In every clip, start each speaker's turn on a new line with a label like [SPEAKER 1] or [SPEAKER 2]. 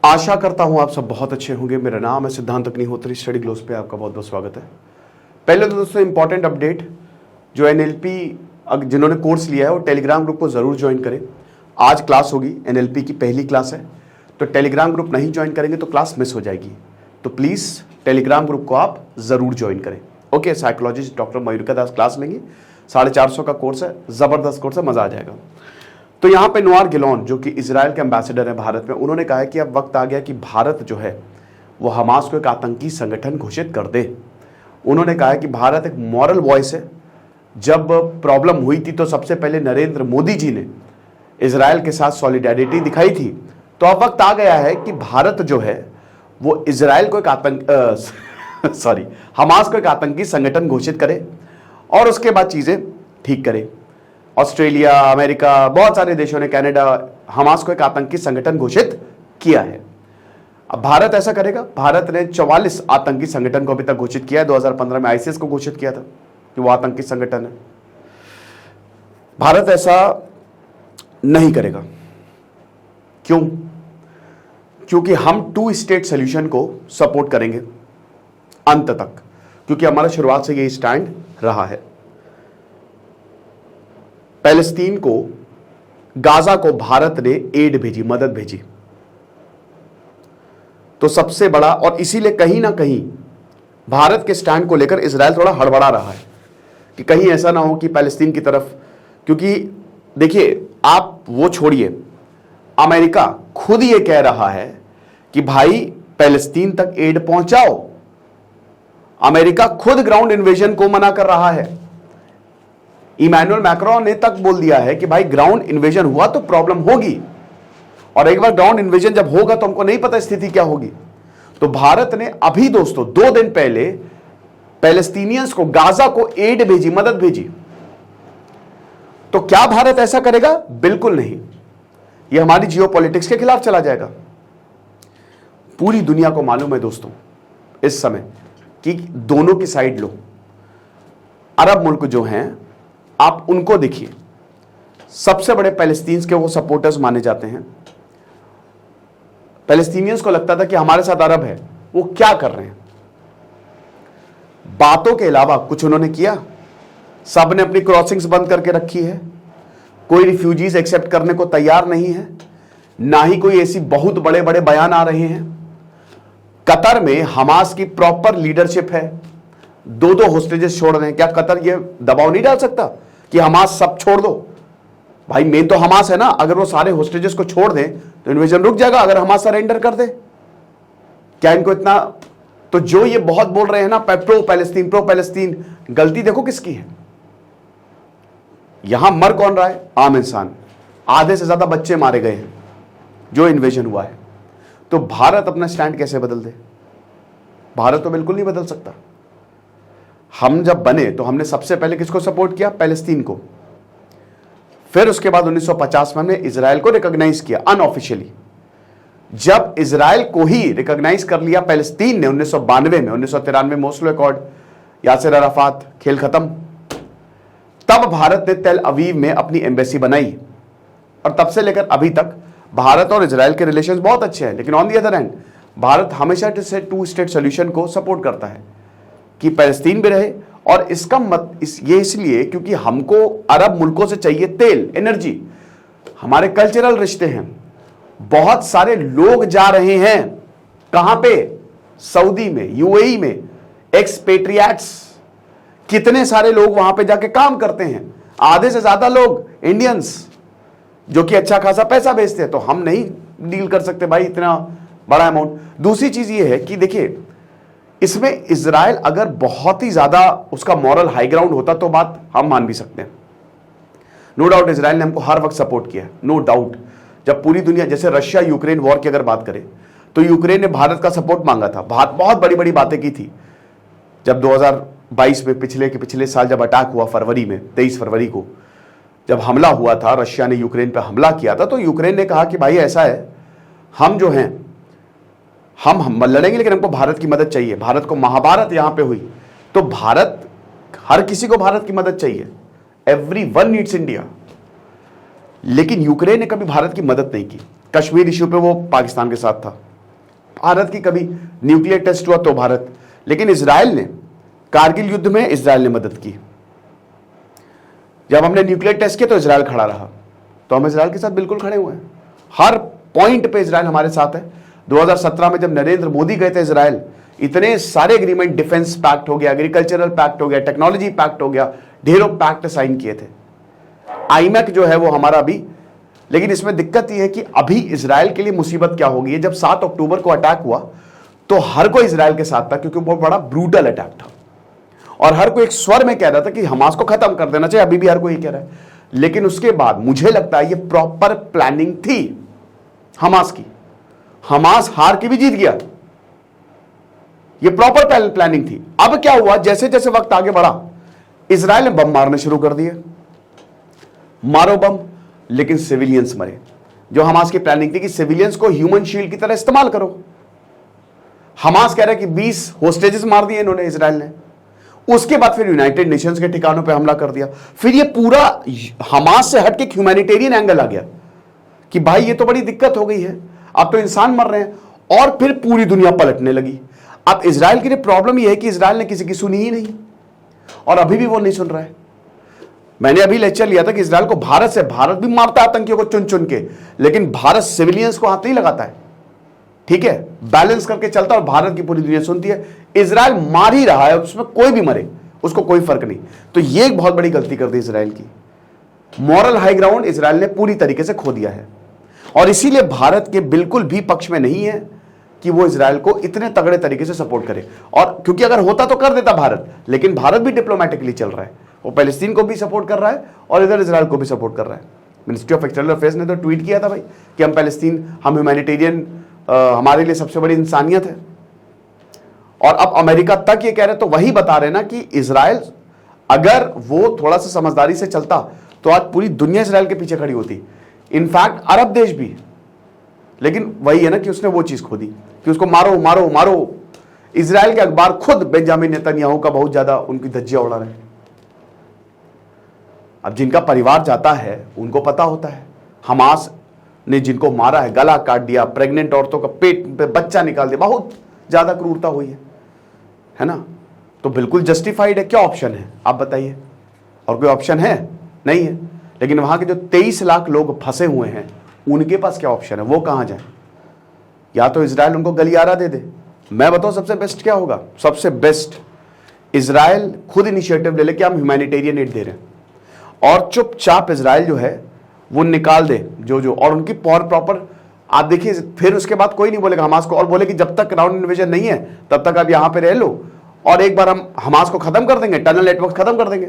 [SPEAKER 1] आशा करता हूं आप सब बहुत अच्छे होंगे। मेरा नाम है सिद्धांत अग्निहोत्री। स्टडी ग्लोस पे आपका बहुत बहुत स्वागत है। पहले तो दोस्तों इंपॉर्टेंट अपडेट, जो एनएलपी जिन्होंने कोर्स लिया है वो टेलीग्राम ग्रुप को जरूर ज्वाइन करें। आज क्लास होगी, एनएलपी की पहली क्लास है, तो टेलीग्राम ग्रुप नहीं ज्वाइन करेंगे तो क्लास मिस हो जाएगी। तो प्लीज टेलीग्राम ग्रुप को आप जरूर ज्वाइन करें। ओके, साइकोलॉजिस्ट डॉक्टर मयूरिका दास क्लास लेंगे। 450 का कोर्स है, जबरदस्त कोर्स है, मजा आ जाएगा। तो यहाँ पे नोआर गिलोन जो कि इजराइल के एम्बेसडर हैं भारत में, उन्होंने कहा है कि अब वक्त आ गया कि भारत जो है वो हमास को एक आतंकी संगठन घोषित कर दे। उन्होंने कहा है कि भारत एक मॉरल वॉइस है। जब प्रॉब्लम हुई थी तो सबसे पहले नरेंद्र मोदी जी ने इजराइल के साथ सॉलिडेरिटी दिखाई थी। तो अब वक्त आ गया है कि भारत जो है वो इजराइल को एक हमास को एक आतंकी संगठन घोषित करे और उसके बाद चीजें ठीक करे। ऑस्ट्रेलिया, अमेरिका, बहुत सारे देशों ने, कनाडा, हमास को एक आतंकी संगठन घोषित किया है। अब भारत ऐसा करेगा। भारत ने 44 आतंकी संगठन को अभी तक घोषित किया है। 2015 में आईसीस को घोषित किया था कि वो आतंकी संगठन है। भारत ऐसा नहीं करेगा। क्यों? क्योंकि हम 2 स्टेट सॉल्यूशन को सपोर्ट करेंगे अंत तक, क्योंकि हमारा शुरुआत से यही स्टैंड रहा है। पैलेस्तीन को, गाजा को भारत ने एड भेजी, मदद भेजी, तो सबसे बड़ा, और इसीलिए कहीं ना कहीं भारत के स्टैंड को लेकर इजराइल थोड़ा हड़बड़ा रहा है कि कहीं ऐसा ना हो कि पैलेस्तीन की तरफ, क्योंकि देखिए आप वो छोड़िए, अमेरिका खुद ये कह रहा है कि भाई पैलेस्तीन तक एड पहुंचाओ। अमेरिका खुद ग्राउंड इन्वेजन को मना कर रहा है। इमैनुअल मैक्रोन ने तक बोल दिया है कि भाई ग्राउंड इन्वेजन हुआ तो प्रॉब्लम होगी, और एक बार ग्राउंड इन्वेजन जब होगा तो हमको नहीं पता स्थिति क्या होगी। तो भारत ने अभी दोस्तों 2 दिन पहले पैलेस्टीनियंस को, गाजा को एड भेजी, मदद भेजी। तो क्या भारत ऐसा करेगा? बिल्कुल नहीं। यह हमारी जियोपॉलिटिक्स के खिलाफ चला जाएगा। पूरी दुनिया को मालूम है दोस्तों इस समय कि दोनों की साइड लो। अरब मुल्क जो हैं, आप उनको देखिए, सबसे बड़े पैलेस्टीन्स के वो सपोर्टर्स माने जाते हैं। पैलेस्टीनियंस को लगता था कि हमारे साथ अरब है, वो क्या कर रहे हैं। बातों के अलावा कुछ उन्होंने किया? सब ने अपनी क्रॉसिंग्स बंद करके रखी है। कोई रिफ्यूजीज एक्सेप्ट करने को तैयार नहीं है, ना ही कोई ऐसी बहुत बड़े बड़े बयान आ रहे हैं। कतर में हमास की प्रॉपर लीडरशिप है, 2-2 होस्टेजेस छोड़ रहे हैं। क्या कतर ये दबाव नहीं डाल सकता कि हमास सब छोड़ दो? भाई मेन तो हमास है ना। अगर वो सारे होस्टेजेस को छोड़ दें तो इन्वेजन रुक जाएगा, अगर हमास सरेंडर कर दे। क्या इनको इतना, तो जो ये बहुत बोल रहे हैं ना प्रो पैलेस्तीन, गलती देखो किसकी है। यहां मर कौन रहा है? आम इंसान। आधे से ज्यादा बच्चे मारे गए हैं जो इन्वेजन हुआ है। तो भारत अपना स्टैंड कैसे बदल दे? भारत तो बिल्कुल नहीं बदल सकता। हम जब बने तो हमने सबसे पहले किसको सपोर्ट किया? पैलेस्तीन को। फिर उसके बाद 1950 में हमने इजराइल को रिकॉग्नाइज किया अनऑफिशियली। जब इजराइल को ही रिकॉग्नाइज कर लिया पैलेस्तीन ने 1992 में, 1993 में ओस्लो अकॉर्ड, यासिर अराफात, खेल खत्म। तब भारत ने तेल अवीव में अपनी एम्बेसी बनाई, और तब से लेकर अभी तक भारत और इजराइल के रिलेशंस बहुत अच्छे हैं। लेकिन on the other hand Bharat हमेशा से 2 स्टेट सॉल्यूशन को सपोर्ट करता है कि पैलेस्तीन भी रहे। और इसका ये इसलिए क्योंकि हमको अरब मुल्कों से चाहिए तेल, एनर्जी, हमारे कल्चरल रिश्ते हैं। बहुत सारे लोग जा रहे हैं कहां पे? सऊदी में, यूएई में, एक्सपेट्रिएट्स। कितने सारे लोग वहां पे जाके काम करते हैं। आधे से ज्यादा लोग इंडियंस, जो कि अच्छा खासा पैसा भेजते हैं। तो हम नहीं डील कर सकते भाई इतना बड़ा अमाउंट। दूसरी चीज ये है कि देखिए, इसमें इजराइल अगर बहुत ही ज्यादा उसका मॉरल हाई ग्राउंड होता तो बात हम मान भी सकते हैं। नो डाउट इजराइल ने हमको हर वक्त सपोर्ट किया है, नो डाउट। जब पूरी दुनिया, जैसे रशिया यूक्रेन वॉर की अगर बात करें तो यूक्रेन ने भारत का सपोर्ट मांगा था, बहुत बड़ी बड़ी बातें की थी। जब 2022 में, पिछले साल जब अटैक हुआ फरवरी में, 23 फरवरी को जब हमला हुआ था, रशिया ने यूक्रेन पर हमला किया था, तो यूक्रेन ने कहा कि भाई ऐसा है, हम जो हैं हम लड़ेंगे लेकिन हमको भारत की मदद चाहिए। भारत को महाभारत यहां पे हुई, तो भारत, हर किसी को भारत की मदद चाहिए। Everyone needs India. लेकिन यूक्रेन ने कभी भारत की मदद नहीं की। कश्मीर इश्यू पे वो पाकिस्तान के साथ था, भारत की कभी न्यूक्लियर टेस्ट हुआ तो भारत, लेकिन इजराइल ने कारगिल युद्ध में इजराइल ने मदद की। जब हमने न्यूक्लियर टेस्ट किया तो इजराइल खड़ा रहा, तो हम इजराइल के साथ बिल्कुल खड़े हुए हैं। हर पॉइंट पे इजराइल हमारे साथ है। 2017 में जब नरेंद्र मोदी गए थे इजराइल, इतने सारे एग्रीमेंट, डिफेंस पैक्ट हो गया, एग्रीकल्चरल पैक्ट हो गया, टेक्नोलॉजी पैक्ट हो गया, ढेरों पैक्ट साइन किए थे। आईमैक जो है वो हमारा अभी, लेकिन इसमें दिक्कत यह है कि अभी इजराइल के लिए मुसीबत क्या हो गई है। जब 7 अक्टूबर को अटैक हुआ तो हर कोई इजराइल के साथ था, क्योंकि बहुत बड़ा ब्रूटल अटैक था और हर कोई एक स्वर में कह रहा था कि हमास को खत्म कर देना चाहिए। अभी भी हर कोई कह रहा है, लेकिन उसके बाद मुझे लगता है ये प्रॉपर प्लानिंग थी हमास की। हमास हार के भी जीत गया, ये प्रॉपर प्लानिंग थी। अब क्या हुआ, जैसे जैसे वक्त आगे बढ़ा, इजराइल ने बम मारने शुरू कर दिए। मारो बम, लेकिन सिविलियंस मरे। जो हमास की प्लानिंग थी कि सिविलियंस को ह्यूमन शील्ड की तरह इस्तेमाल करो। हमास कह रहा है कि 20 होस्टेजेस मार दिए इन्होंने, इजराइल ने। उसके बाद फिर यूनाइटेड नेशंस के ठिकानों पे हमला कर दिया। फिर ये पूरा हमास से हट के ह्यूमैनिटेरियन एंगल आ गया कि भाई ये तो बड़ी दिक्कत हो गई है, अब तो इंसान मर रहे हैं। और फिर पूरी दुनिया पलटने लगी। अब इजराइल की प्रॉब्लम यह है कि इजराइल ने किसी की सुनी ही नहीं, और अभी भी वो नहीं सुन रहा है। मैंने अभी लेक्चर लिया था कि इजराइल को भारत भी मारता है आतंकियों को चुन चुन के, लेकिन भारत सिविलियंस को हाथ नहीं लगाता है। ठीक है, बैलेंस करके चलता है और भारत की पूरी दुनिया सुनती है। इजराइल मार ही रहा है, उसमें कोई भी मरे उसको कोई फर्क नहीं। तो ये एक बहुत बड़ी गलती कर दी इजराइल की। मॉरल हाई ग्राउंड इजराइल ने पूरी तरीके से खो दिया है, और इसीलिए भारत के बिल्कुल भी पक्ष में नहीं है कि वो इजराइल को इतने तगड़े तरीके से सपोर्ट करे। और क्योंकि अगर होता तो कर देता भारत, लेकिन भारत भी डिप्लोमेटिकली चल रहा है। वो पैलेस्टीन को भी सपोर्ट कर रहा है और इधर इजराइल को भी सपोर्ट कर रहा है। मिनिस्ट्री ऑफ एक्सटर्नल अफेयर्स ने तो ट्वीट किया था भाई कि हम पैलेस्टीन, हम ह्यूमैनिटेरियन, हमारे लिए सबसे बड़ी इंसानियत है। और अब अमेरिका तक ये कह रहे, तो वही बता रहे ना कि इजराइल अगर वो थोड़ा सा समझदारी से चलता तो आज पूरी दुनिया इजराइल के पीछे खड़ी होती, इनफैक्ट अरब देश भी। लेकिन वही है ना कि उसने वो चीज खो दी कि उसको मारो मारो मारो। इजराइल के अखबार खुद बेंजामिन नेतन्याहू का बहुत ज्यादा उनकी धज्जियां उड़ा रहे हैं। अब जिनका परिवार जाता है उनको पता होता है, हमास ने जिनको मारा है, गला काट दिया, प्रेग्नेंट औरतों का पेट पे बच्चा निकाल दिया, बहुत ज्यादा क्रूरता हुई है ना। तो बिल्कुल जस्टिफाइड है। क्या ऑप्शन है आप बताइए? और कोई ऑप्शन है? नहीं है। लेकिन वहां के जो 23 लाख लोग फंसे हुए हैं, उनके पास क्या ऑप्शन है? वो कहां जाए? या तो इजराइल उनको गलियारा दे दे। मैं बताऊं सबसे बेस्ट क्या होगा? सबसे बेस्ट, इजराइल खुद इनिशिएटिव ले ले कि हम ह्यूमैनिटेरियन एड दे रहे हैं, और चुपचाप इजराइल जो है वो निकाल दे जो और उनकी प्रॉपर। आप देखिए, फिर उसके बाद कोई नहीं बोलेगा हमास को, और बोले कि जब तक ग्राउंड इन्वेजन नहीं है तब तक आप यहां पे रह लो, और एक बार हम हमास को खत्म कर देंगे, टनल नेटवर्क खत्म कर देंगे,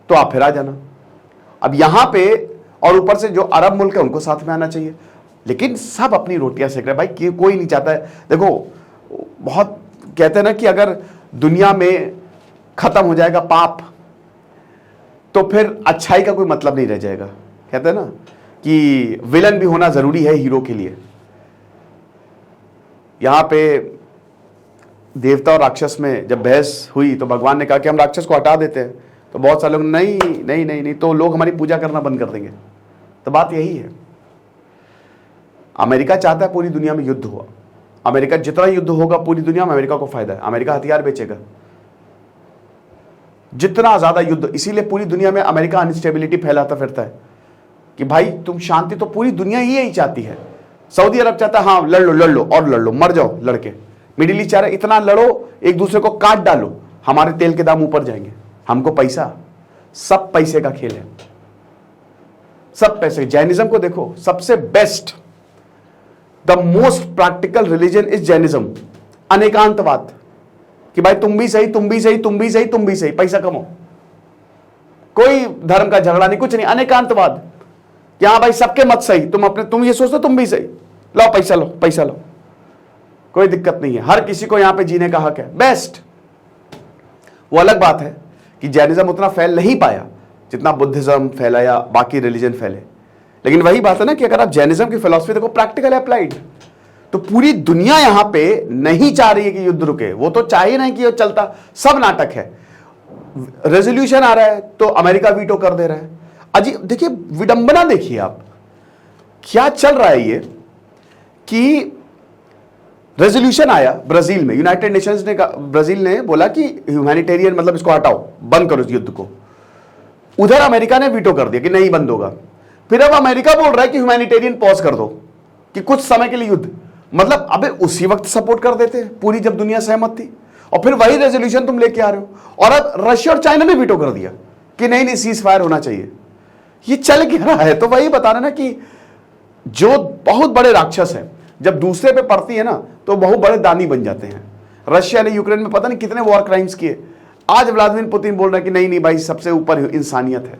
[SPEAKER 1] तो आप फिर आ जाना। अब यहां पे और ऊपर से जो अरब मुल्क है उनको साथ में आना चाहिए। लेकिन सब अपनी रोटियां सेक रहे भाई, कोई नहीं चाहता है। देखो, बहुत कहते हैं ना कि अगर दुनिया में खत्म हो जाएगा पाप तो फिर अच्छाई का कोई मतलब नहीं रह जाएगा। कहते हैं ना कि विलन भी होना जरूरी है हीरो के लिए। यहां पे देवता और राक्षस में जब बहस हुई तो भगवान ने कहा कि हम राक्षस को हटा देते हैं, तो बहुत सारे लोग नहीं नहीं नहीं नहीं, तो लोग हमारी पूजा करना बंद कर देंगे। तो बात यही है, अमेरिका चाहता है पूरी दुनिया में युद्ध हुआ। अमेरिका जितना युद्ध होगा पूरी दुनिया में अमेरिका को फायदा है। अमेरिका हथियार बेचेगा जितना ज्यादा युद्ध, इसीलिए पूरी दुनिया में अमेरिका अनस्टेबिलिटी फैलाता फिरता है कि भाई तुम शांति, तो पूरी दुनिया ही यही चाहती है। सऊदी अरब चाहता है हाँ लड़ लो और लड़ लो, मर जाओ लड़के। मिडिल ईस्ट चाह रहा है इतना लड़ो, एक दूसरे को काट डालो, हमारे तेल के दाम ऊपर जाएंगे, हमको पैसा। सब पैसे का खेल है, सब पैसे। जैनिज्म को देखो, सबसे best, the most practical religion is Jainism. अनेकांतवाद कि भाई तुम भी सही, तुम भी सही, तुम भी सही, तुम भी सही, पैसा कमाओ, कोई धर्म का झगड़ा नहीं, कुछ नहीं। अनेकांतवाद, यहां भाई सबके मत सही, तुम ये सोचते तुम भी सही, लो पैसा लो, पैसा लो, कोई दिक्कत नहीं है, हर किसी को यहां पे जीने का हक है। बेस्ट। वो अलग बात है कि जैनिज्म उतना फैल नहीं पाया जितना बुद्धिज्म फैला या बाकी रिलीजन फैले। लेकिन वही बात है ना कि अगर आप जैनिज्म की फिलॉसफी देखो, प्रैक्टिकल अप्लाइड, तो पूरी दुनिया यहां पे नहीं चाह रही है कि युद्ध रुके। वो तो चाह ही नहीं कि ये चलता, सब नाटक है। रेजोल्यूशन आ रहा है तो अमेरिका वीटो कर दे रहा है। अजीब देखिए, विडंबना देखिए आप, क्या चल रहा है ये कि रेजोल्यूशन आया ब्राजील में, यूनाइटेड नेशंस ने ब्राजील ने बोला कि ह्यूमैनिटेरियन मतलब इसको हटाओ, बंद करो इस युद्ध को। उधर अमेरिका ने वीटो कर दिया कि नहीं बंद होगा। फिर अब अमेरिका बोल रहा है कि ह्यूमैनिटेरियन पॉज कर दो, कि कुछ समय के लिए युद्ध। मतलब अबे उसी वक्त सपोर्ट कर देते पूरी, जब दुनिया सहमत थी, और फिर वही रेजोल्यूशन तुम लेके आ रहे हो। और अब रशिया और चाइना ने वीटो कर दिया कि नहीं नहीं सीज फायर होना चाहिए। ये चल क्या रहा है? तो वही बता रहे ना कि जो बहुत बड़े राक्षस हैं, जब दूसरे पे पड़ती है ना तो बहुत बड़े दानी बन जाते हैं। रशिया ने यूक्रेन में पता नहीं कितने वॉर क्राइम्स किए। आज व्लादिमीर पुतिन बोल रहे हैं कि नहीं नहीं भाई, सबसे ऊपर इंसानियत है।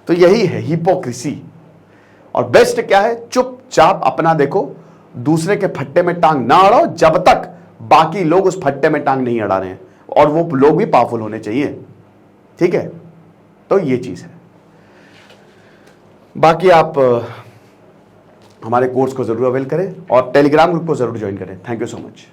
[SPEAKER 1] तो यही है हिपोक्रेसी। और बेस्ट क्या है? चुपचाप अपना देखो, दूसरे के फट्टे में टांग ना अड़ाओ जब तक बाकी लोग उस फट्टे में टांग नहीं अड़ा रहे हैं, और वो लोग भी पावरफुल होने चाहिए। ठीक है, तो ये चीज है। बाकी आप हमारे कोर्स को जरूर अवेल करें और टेलीग्राम ग्रुप को जरूर ज्वाइन करें। Thank you so much.